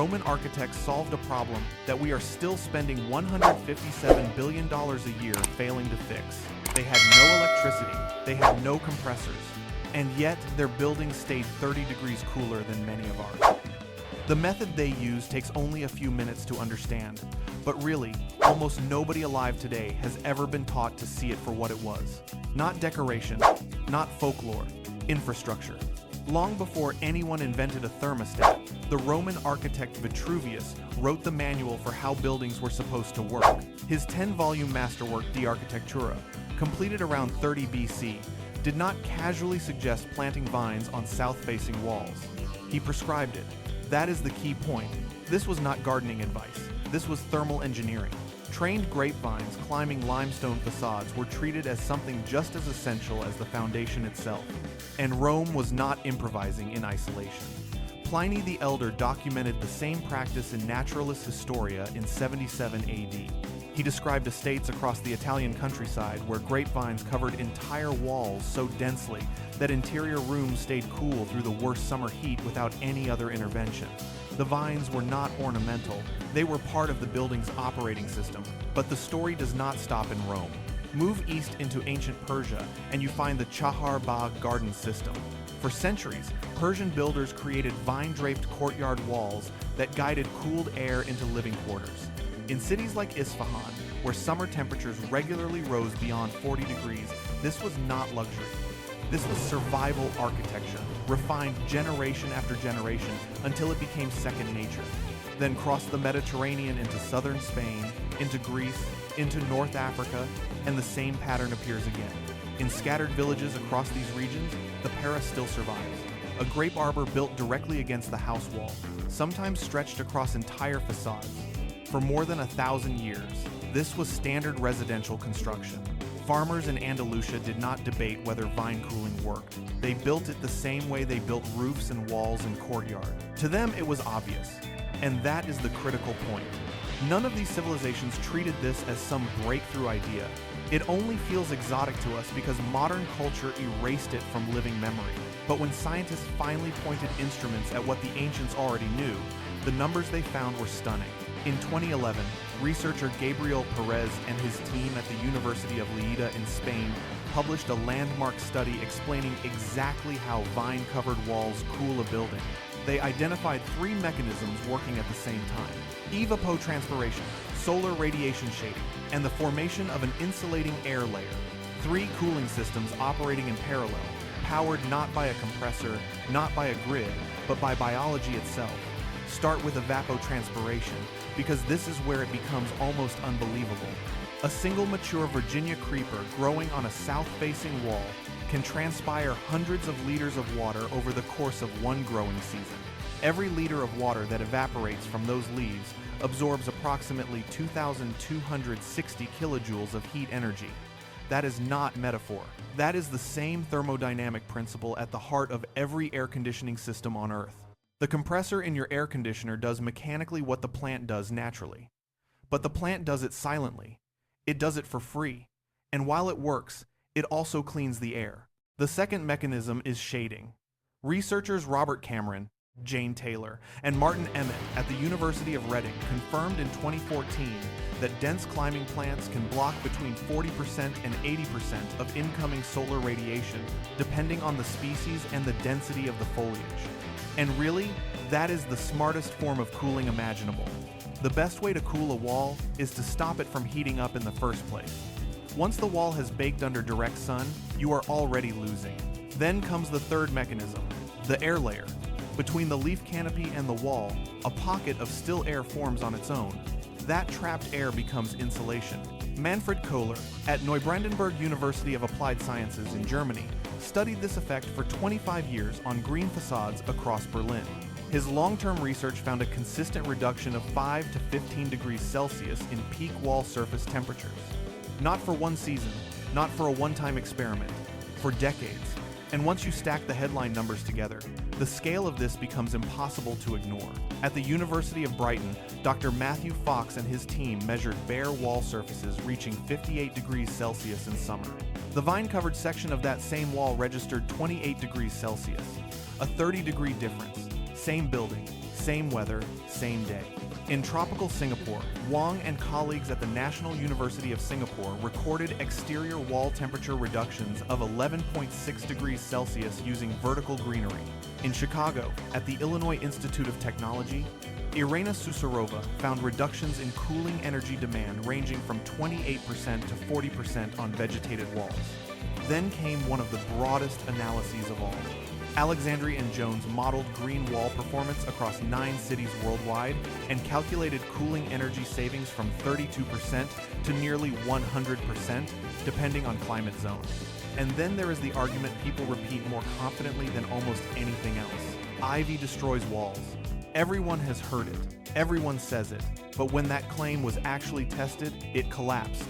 Roman architects solved a problem that we are still spending $157 billion a year failing to fix. They had no electricity, they had no compressors, and yet their buildings stayed 30 degrees cooler than many of ours. The method they use takes only a few minutes to understand, but really, almost nobody alive today has ever been taught to see it for what it was. Not decoration, not folklore, infrastructure. Long before anyone invented a thermostat, the Roman architect Vitruvius wrote the manual for how buildings were supposed to work. His 10-volume masterwork De Architectura, completed around 30 BC, did not casually suggest planting vines on south-facing walls. He prescribed it. That is the key point. This was not gardening advice. This was thermal engineering. Trained grapevines climbing limestone facades were treated as something just as essential as the foundation itself. And Rome was not improvising in isolation. Pliny the Elder documented the same practice in Naturalis Historia in 77 AD. He described estates across the Italian countryside where grapevines covered entire walls so densely that interior rooms stayed cool through the worst summer heat without any other intervention. The vines were not ornamental, they were part of the building's operating system. But the story does not stop in Rome. Move east into ancient Persia and you find the Chahar Bagh garden system. For centuries, Persian builders created vine-draped courtyard walls that guided cooled air into living quarters. In cities like Isfahan, where summer temperatures regularly rose beyond 40 degrees, this was not luxury. This was survival architecture, refined generation after generation until it became second nature. Then cross the Mediterranean into southern Spain, into Greece, into North Africa, and the same pattern appears again. In scattered villages across these regions, the Paris still survives. A grape arbor built directly against the house wall, sometimes stretched across entire facades. For more than 1,000 years, this was standard residential construction. Farmers in Andalusia did not debate whether vine cooling worked. They built it the same way they built roofs and walls and courtyard. To them, it was obvious. And that is the critical point. None of these civilizations treated this as some breakthrough idea. It only feels exotic to us because modern culture erased it from living memory. But when scientists finally pointed instruments at what the ancients already knew, the numbers they found were stunning. In 2011, researcher Gabriel Perez and his team at the University of Lleida in Spain published a landmark study explaining exactly how vine-covered walls cool a building. They identified 3 mechanisms working at the same time: evapotranspiration, solar radiation shading, and the formation of an insulating air layer. 3 cooling systems operating in parallel, powered not by a compressor, not by a grid, but by biology itself. Start with evapotranspiration, because this is where it becomes almost unbelievable. A single mature Virginia creeper growing on a south-facing wall can transpire hundreds of liters of water over the course of one growing season. Every liter of water that evaporates from those leaves absorbs approximately 2,260 kilojoules of heat energy. That is not metaphor. That is the same thermodynamic principle at the heart of every air conditioning system on Earth. The compressor in your air conditioner does mechanically what the plant does naturally. But the plant does it silently. It does it for free. And while it works, it also cleans the air. The second mechanism is shading. Researchers Robert Cameron, Jane Taylor, and Martin Emmett at the University of Reading confirmed in 2014 that dense climbing plants can block between 40% and 80% of incoming solar radiation, depending on the species and the density of the foliage. And really, that is the smartest form of cooling imaginable. The best way to cool a wall is to stop it from heating up in the first place. Once the wall has baked under direct sun, you are already losing. Then comes the third mechanism, the air layer. Between the leaf canopy and the wall, a pocket of still air forms on its own. That trapped air becomes insulation. Manfred Kohler at Neubrandenburg University of Applied Sciences in Germany studied this effect for 25 years on green facades across Berlin. His long-term research found a consistent reduction of 5 to 15 degrees Celsius in peak wall surface temperatures. Not for one season, not for a one-time experiment, for decades. And once you stack the headline numbers together, the scale of this becomes impossible to ignore. At the University of Brighton, Dr. Matthew Fox and his team measured bare wall surfaces reaching 58 degrees Celsius in summer. The vine-covered section of that same wall registered 28 degrees Celsius, a 30-degree difference. Same building, Same weather, same day. In tropical Singapore, Wang and colleagues at the National University of Singapore recorded exterior wall temperature reductions of 11.6 degrees Celsius using vertical greenery. In Chicago, at the Illinois Institute of Technology, Irina Susurova found reductions in cooling energy demand ranging from 28% to 40% on vegetated walls. Then came one of the broadest analyses of all. Alexandri and Jones modeled green wall performance across 9 cities worldwide and calculated cooling energy savings from 32% to nearly 100%, depending on climate zone. And then there is the argument people repeat more confidently than almost anything else. Ivy destroys walls. Everyone has heard it, everyone says it, but when that claim was actually tested, it collapsed.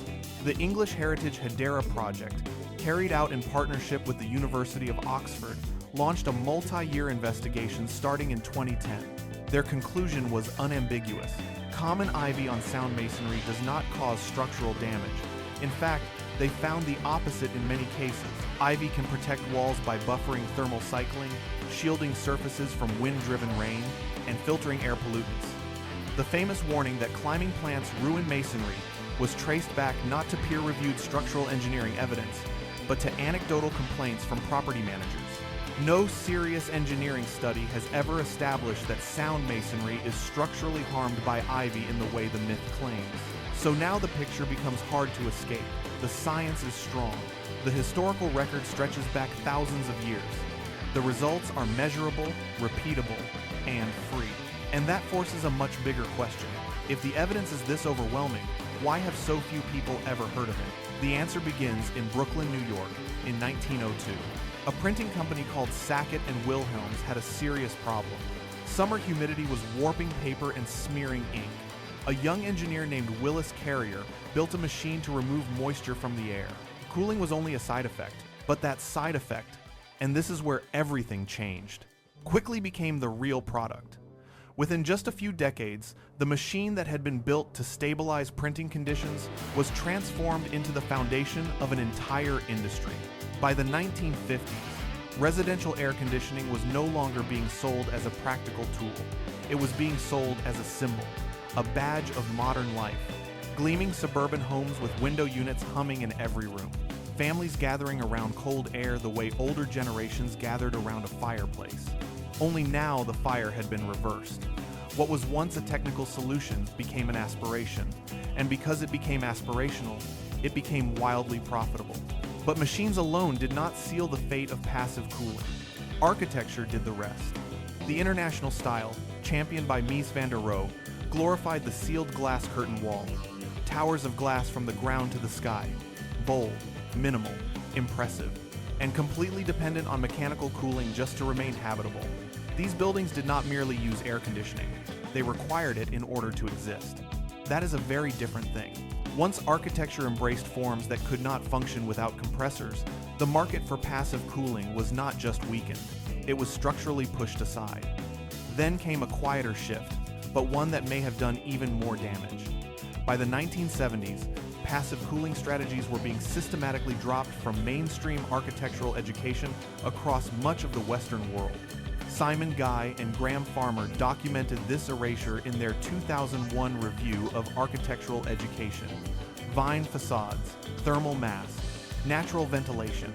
The English Heritage Hedera project, carried out in partnership with the University of Oxford, launched a multi-year investigation starting in 2010. Their conclusion was unambiguous. Common ivy on sound masonry does not cause structural damage. In fact, they found the opposite in many cases. Ivy can protect walls by buffering thermal cycling, shielding surfaces from wind-driven rain, and filtering air pollutants. The famous warning that climbing plants ruin masonry was traced back not to peer-reviewed structural engineering evidence, but to anecdotal complaints from property managers. No serious engineering study has ever established that sound masonry is structurally harmed by ivy in the way the myth claims. So now the picture becomes hard to escape. The science is strong. The historical record stretches back thousands of years. The results are measurable, repeatable, and free. And that forces a much bigger question. If the evidence is this overwhelming, why have so few people ever heard of it? The answer begins in Brooklyn, New York, in 1902. A printing company called Sackett and Wilhelms had a serious problem. Summer humidity was warping paper and smearing ink. A young engineer named Willis Carrier built a machine to remove moisture from the air. Cooling was only a side effect, but that side effect, and this is where everything changed, quickly became the real product. Within just a few decades, the machine that had been built to stabilize printing conditions was transformed into the foundation of an entire industry. By the 1950s, residential air conditioning was no longer being sold as a practical tool. It was being sold as a symbol, a badge of modern life. Gleaming suburban homes with window units humming in every room. Families gathering around cold air the way older generations gathered around a fireplace. Only now the fire had been reversed. What was once a technical solution became an aspiration, and because it became aspirational, it became wildly profitable. But machines alone did not seal the fate of passive cooling. Architecture did the rest. The international style, championed by Mies van der Rohe, glorified the sealed glass curtain wall. Towers of glass from the ground to the sky. Bold, minimal, impressive, and completely dependent on mechanical cooling just to remain habitable. These buildings did not merely use air conditioning. They required it in order to exist. That is a very different thing. Once architecture embraced forms that could not function without compressors, the market for passive cooling was not just weakened, it was structurally pushed aside. Then came a quieter shift, but one that may have done even more damage. By the 1970s, passive cooling strategies were being systematically dropped from mainstream architectural education across much of the Western world. Simon Guy and Graham Farmer documented this erasure in their 2001 review of architectural education. Vine facades, thermal mass, natural ventilation.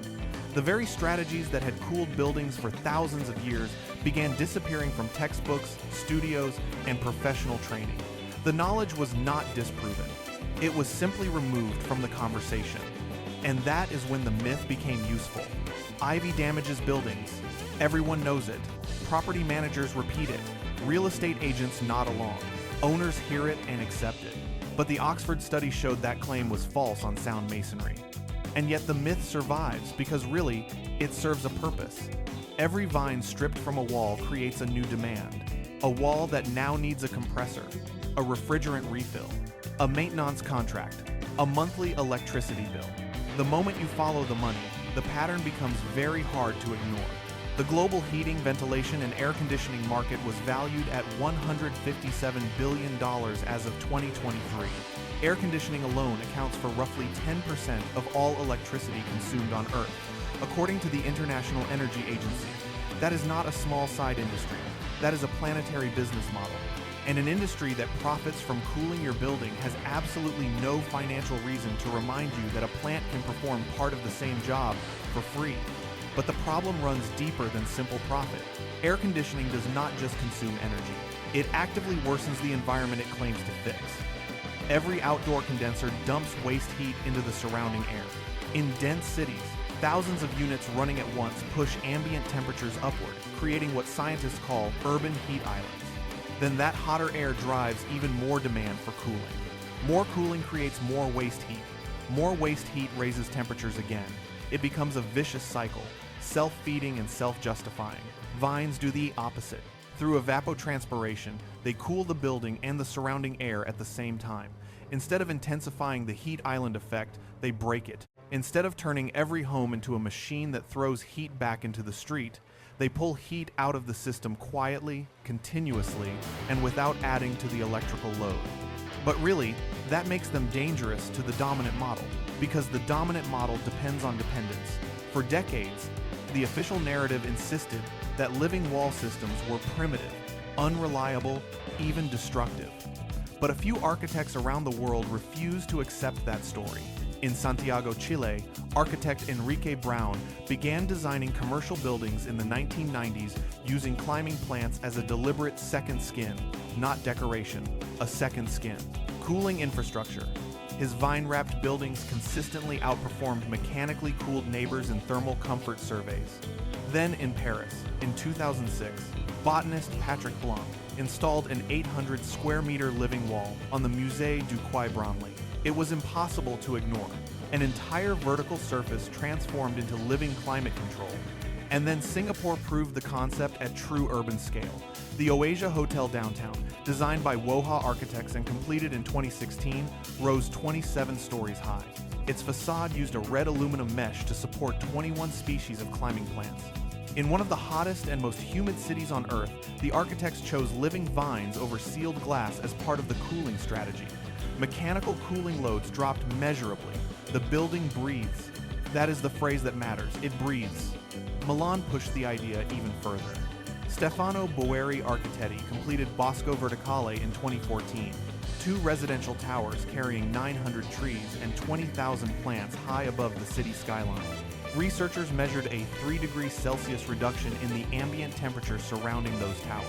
The very strategies that had cooled buildings for thousands of years began disappearing from textbooks, studios, and professional training. The knowledge was not disproven. It was simply removed from the conversation. And that is when the myth became useful. Ivy damages buildings. Everyone knows it. Property managers repeat it. Real estate agents nod along. Owners hear it and accept it. But the Oxford study showed that claim was false on sound masonry. And yet the myth survives because really, it serves a purpose. Every vine stripped from a wall creates a new demand. A wall that now needs a compressor, a refrigerant refill, a maintenance contract, a monthly electricity bill. The moment you follow the money, the pattern becomes very hard to ignore. The global heating, ventilation, and air conditioning market was valued at $157 billion as of 2023. Air conditioning alone accounts for roughly 10% of all electricity consumed on Earth, according to the International Energy Agency. That is not a small side industry. That is a planetary business model. And an industry that profits from cooling your building has absolutely no financial reason to remind you that a plant can perform part of the same job for free. But the problem runs deeper than simple profit. Air conditioning does not just consume energy. It actively worsens the environment it claims to fix. Every outdoor condenser dumps waste heat into the surrounding air. In dense cities, thousands of units running at once push ambient temperatures upward, creating what scientists call urban heat islands. Then that hotter air drives even more demand for cooling. More cooling creates more waste heat. More waste heat raises temperatures again. It becomes a vicious cycle, self-feeding and self-justifying. Vines do the opposite. Through evapotranspiration, they cool the building and the surrounding air at the same time. Instead of intensifying the heat island effect, they break it. Instead of turning every home into a machine that throws heat back into the street, they pull heat out of the system quietly, continuously, and without adding to the electrical load. But really, that makes them dangerous to the dominant model, because the dominant model depends on dependence. For decades, the official narrative insisted that living wall systems were primitive, unreliable, even destructive. But a few architects around the world refused to accept that story. In Santiago, Chile, architect Enrique Brown began designing commercial buildings in the 1990s using climbing plants as a deliberate second skin, not decoration, a second skin. Cooling infrastructure. His vine-wrapped buildings consistently outperformed mechanically cooled neighbors in thermal comfort surveys. Then in Paris, in 2006, botanist Patrick Blanc installed an 800 square meter living wall on the Musée du Quai Branly. It was impossible to ignore. An entire vertical surface transformed into living climate control. And then Singapore proved the concept at true urban scale. The Oasia Hotel downtown, designed by Woha Architects and completed in 2016, rose 27 stories high. Its facade used a red aluminum mesh to support 21 species of climbing plants. In one of the hottest and most humid cities on Earth, the architects chose living vines over sealed glass as part of the cooling strategy. Mechanical cooling loads dropped measurably. The building breathes. That is the phrase that matters. It breathes. Milan pushed the idea even further. Stefano Boeri Architetti completed Bosco Verticale in 2014, 2 residential towers carrying 900 trees and 20,000 plants high above the city skyline. Researchers measured a 3 degrees Celsius reduction in the ambient temperature surrounding those towers.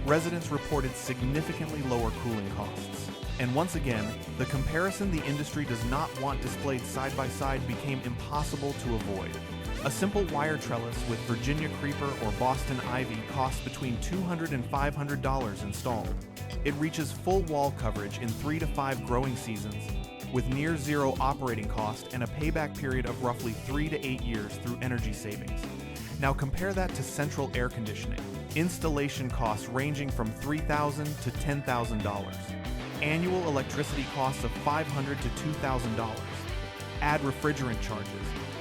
Residents reported significantly lower cooling costs. And once again, the comparison the industry does not want displayed side by side became impossible to avoid. A simple wire trellis with Virginia creeper or Boston ivy costs between $200 and $500 installed. It reaches full wall coverage in 3 to 5 growing seasons, with near zero operating cost and a payback period of roughly 3 to 8 years through energy savings. Now compare that to central air conditioning. Installation costs ranging from $3,000 to $10,000. Annual electricity costs of $500 to $2,000. Add refrigerant charges.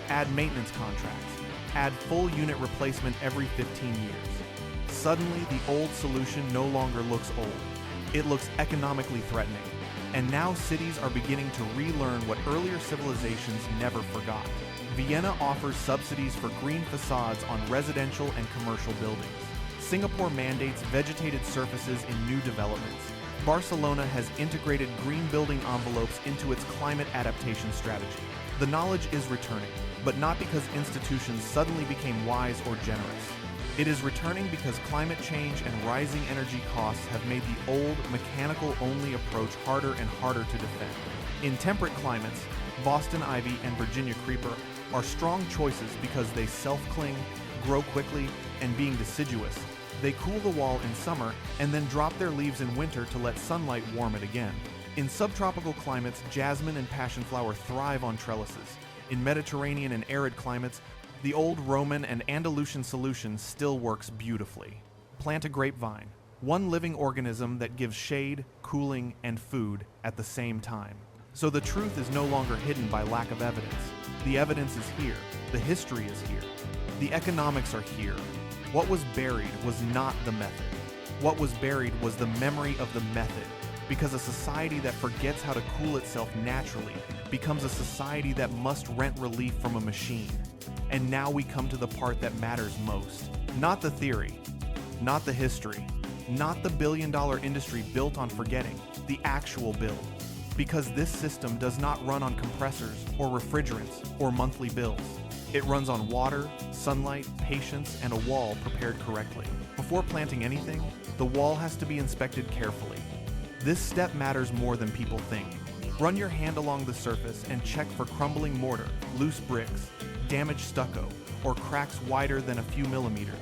Add maintenance contracts. Add full unit replacement every 15 years. Suddenly, the old solution no longer looks old. It looks economically threatening. And now cities are beginning to relearn what earlier civilizations never forgot. Vienna offers subsidies for green facades on residential and commercial buildings. Singapore mandates vegetated surfaces in new developments. Barcelona has integrated green building envelopes into its climate adaptation strategy. The knowledge is returning, but not because institutions suddenly became wise or generous. It is returning because climate change and rising energy costs have made the old, mechanical-only approach harder and harder to defend. In temperate climates, Boston ivy and Virginia creeper are strong choices because they self-cling, grow quickly, and being deciduous, they cool the wall in summer and then drop their leaves in winter to let sunlight warm it again. In subtropical climates, jasmine and passionflower thrive on trellises. In Mediterranean and arid climates, the old Roman and Andalusian solution still works beautifully. Plant a grapevine, one living organism that gives shade, cooling, and food at the same time. So the truth is no longer hidden by lack of evidence. The evidence is here. The history is here. The economics are here. What was buried was not the method. What was buried was the memory of the method, because a society that forgets how to cool itself naturally becomes a society that must rent relief from a machine. And now we come to the part that matters most. Not the theory, not the history, not the billion-dollar industry built on forgetting, the actual build. Because this system does not run on compressors or refrigerants or monthly bills. It runs on water, sunlight, patience, and a wall prepared correctly. Before planting anything, the wall has to be inspected carefully. This step matters more than people think. Run your hand along the surface and check for crumbling mortar, loose bricks, damaged stucco, or cracks wider than a few millimeters.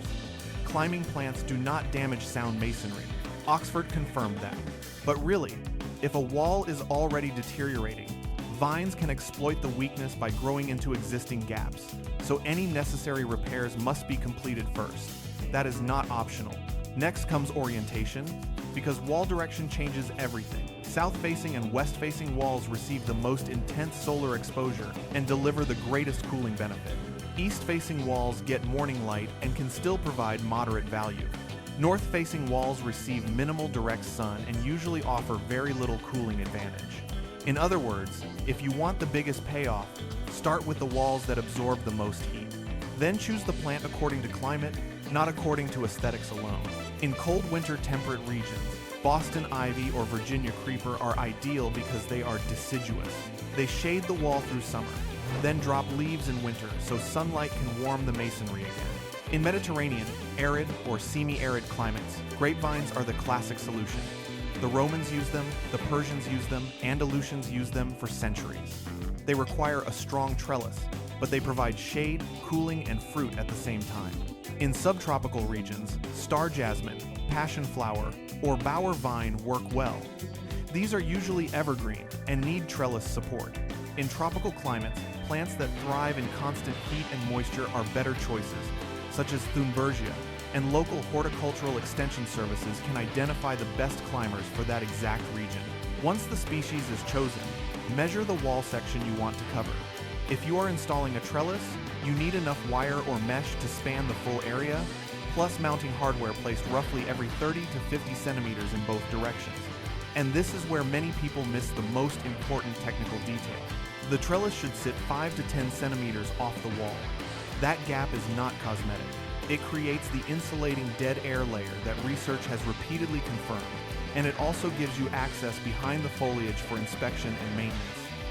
Climbing plants do not damage sound masonry. Oxford confirmed that. But really, if a wall is already deteriorating, vines can exploit the weakness by growing into existing gaps, so any necessary repairs must be completed first. That is not optional. Next comes orientation, because wall direction changes everything. South-facing and west-facing walls receive the most intense solar exposure and deliver the greatest cooling benefit. East-facing walls get morning light and can still provide moderate value. North-facing walls receive minimal direct sun and usually offer very little cooling advantage. In other words, if you want the biggest payoff, start with the walls that absorb the most heat. Then choose the plant according to climate, not according to aesthetics alone. In cold winter temperate regions, Boston ivy or Virginia creeper are ideal because they are deciduous. They shade the wall through summer, then drop leaves in winter so sunlight can warm the masonry again. In Mediterranean, arid or semi-arid climates, grapevines are the classic solution. The Romans used them, the Persians used them, and Aleutians used them for centuries. They require a strong trellis, but they provide shade, cooling, and fruit at the same time. In subtropical regions, star jasmine, passion flower, or bower vine work well. These are usually evergreen and need trellis support. In tropical climates, plants that thrive in constant heat and moisture are better choices, such as Thunbergia, and local horticultural extension services can identify the best climbers for that exact region. Once the species is chosen, measure the wall section you want to cover. If you are installing a trellis, you need enough wire or mesh to span the full area, plus mounting hardware placed roughly every 30 to 50 centimeters in both directions. And this is where many people miss the most important technical detail. The trellis should sit 5 to 10 centimeters off the wall. That gap is not cosmetic. It creates the insulating dead air layer that research has repeatedly confirmed, and it also gives you access behind the foliage for inspection and maintenance.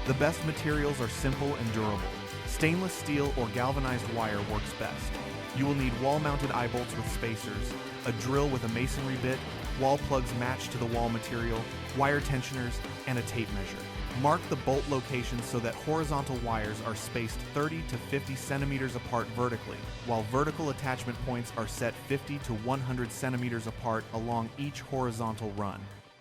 The best materials are simple and durable. Stainless steel or galvanized wire works best. You will need wall-mounted eye bolts with spacers, a drill with a masonry bit, wall plugs matched to the wall material, wire tensioners, and a tape measure. Mark the bolt locations so that horizontal wires are spaced 30 to 50 centimeters apart vertically, while vertical attachment points are set 50 to 100 centimeters apart along each horizontal run.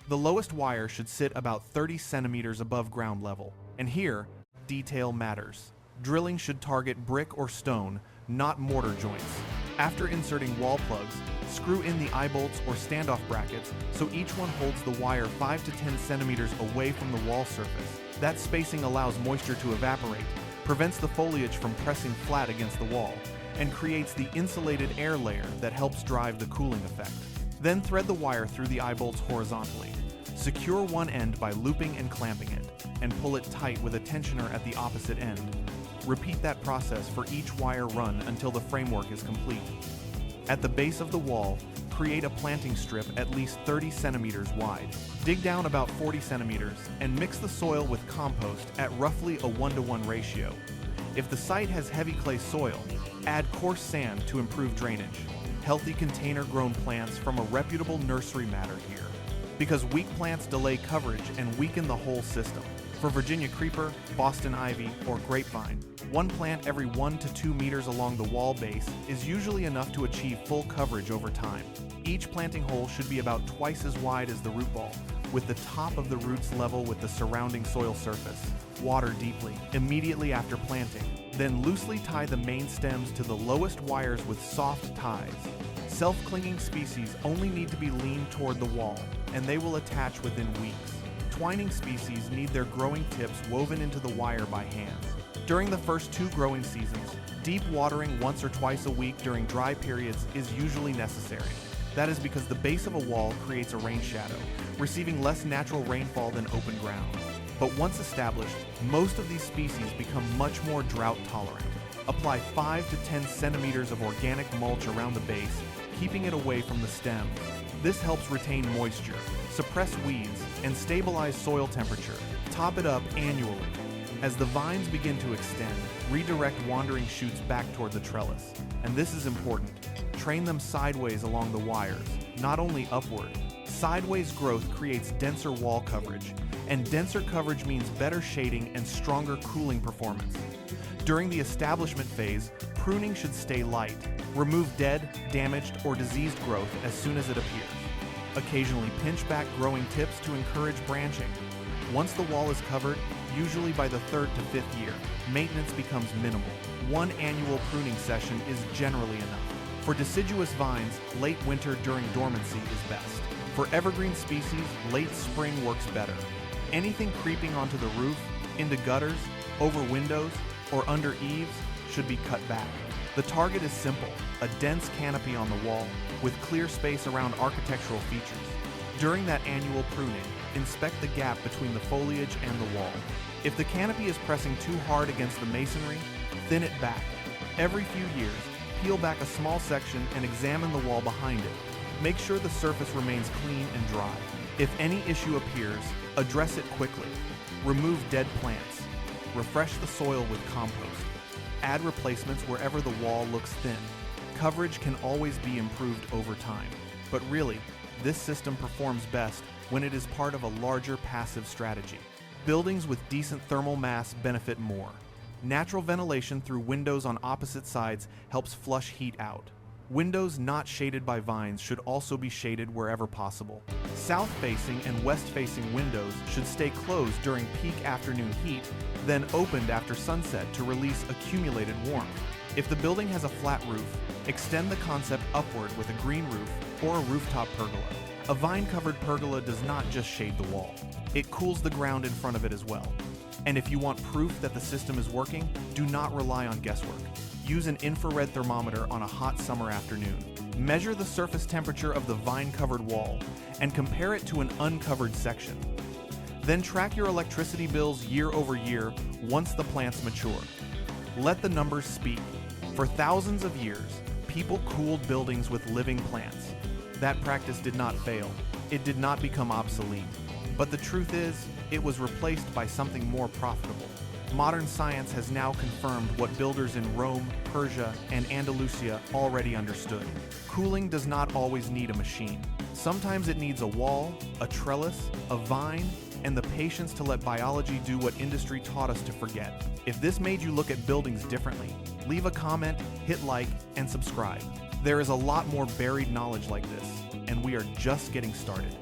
The lowest wire should sit about 30 centimeters above ground level. And here, detail matters. Drilling should target brick or stone, not mortar joints. After inserting wall plugs, screw in the eye bolts or standoff brackets so each one holds the wire 5 to 10 centimeters away from the wall surface. That spacing allows moisture to evaporate, prevents the foliage from pressing flat against the wall, and creates the insulated air layer that helps drive the cooling effect. Then thread the wire through the eye bolts horizontally. Secure one end by looping and clamping it, and pull it tight with a tensioner at the opposite end. Repeat that process for each wire run until the framework is complete. At the base of the wall, create a planting strip at least 30 centimeters wide. Dig down about 40 centimeters and mix the soil with compost at roughly a 1-to-1 ratio. If the site has heavy clay soil, add coarse sand to improve drainage. Healthy container-grown plants from a reputable nursery matter here, because weak plants delay coverage and weaken the whole system. For Virginia creeper, Boston ivy, or grapevine, one plant every 1 to 2 meters along the wall base is usually enough to achieve full coverage over time. Each planting hole should be about twice as wide as the root ball, with the top of the roots level with the surrounding soil surface. Water deeply, immediately after planting. Then loosely tie the main stems to the lowest wires with soft ties. Self-clinging species only need to be leaned toward the wall, and they will attach within weeks. Twining species need their growing tips woven into the wire by hand. During the first 2 growing seasons, deep watering once or twice a week during dry periods is usually necessary. That is because the base of a wall creates a rain shadow, receiving less natural rainfall than open ground. But once established, most of these species become much more drought tolerant. Apply 5 to 10 centimeters of organic mulch around the base, keeping it away from the stem. This helps retain moisture, suppress weeds, and stabilize soil temperature. Top it up annually. As the vines begin to extend, redirect wandering shoots back toward the trellis. And this is important. Train them sideways along the wires, not only upward. Sideways growth creates denser wall coverage, and denser coverage means better shading and stronger cooling performance. During the establishment phase, pruning should stay light. Remove dead, damaged, or diseased growth as soon as it appears. Occasionally pinch back growing tips to encourage branching. Once the wall is covered, usually by the 3rd to 5th year, maintenance becomes minimal. One annual pruning session is generally enough. For deciduous vines, late winter during dormancy is best. For evergreen species, late spring works better. Anything creeping onto the roof, into gutters, over windows, or under eaves should be cut back. The target is simple, a dense canopy on the wall with clear space around architectural features. During that annual pruning, inspect the gap between the foliage and the wall. If the canopy is pressing too hard against the masonry, thin it back. Every few years, peel back a small section and examine the wall behind it. Make sure the surface remains clean and dry. If any issue appears, address it quickly. Remove dead plants. Refresh the soil with compost. Add replacements wherever the wall looks thin. Coverage can always be improved over time. But really, this system performs best when it is part of a larger passive strategy. Buildings with decent thermal mass benefit more. Natural ventilation through windows on opposite sides helps flush heat out. Windows not shaded by vines should also be shaded wherever possible. South-facing and west-facing windows should stay closed during peak afternoon heat, then opened after sunset to release accumulated warmth. If the building has a flat roof, extend the concept upward with a green roof or a rooftop pergola. A vine-covered pergola does not just shade the wall. It cools the ground in front of it as well. And if you want proof that the system is working, do not rely on guesswork. Use an infrared thermometer on a hot summer afternoon. Measure the surface temperature of the vine-covered wall and compare it to an uncovered section. Then track your electricity bills year over year once the plants mature. Let the numbers speak. For thousands of years, people cooled buildings with living plants. That practice did not fail. It did not become obsolete. But the truth is, it was replaced by something more profitable. Modern science has now confirmed what builders in Rome, Persia, and Andalusia already understood. Cooling does not always need a machine. Sometimes it needs a wall, a trellis, a vine, and the patience to let biology do what industry taught us to forget. If this made you look at buildings differently, leave a comment, hit like, and subscribe. There is a lot more buried knowledge like this, and we are just getting started.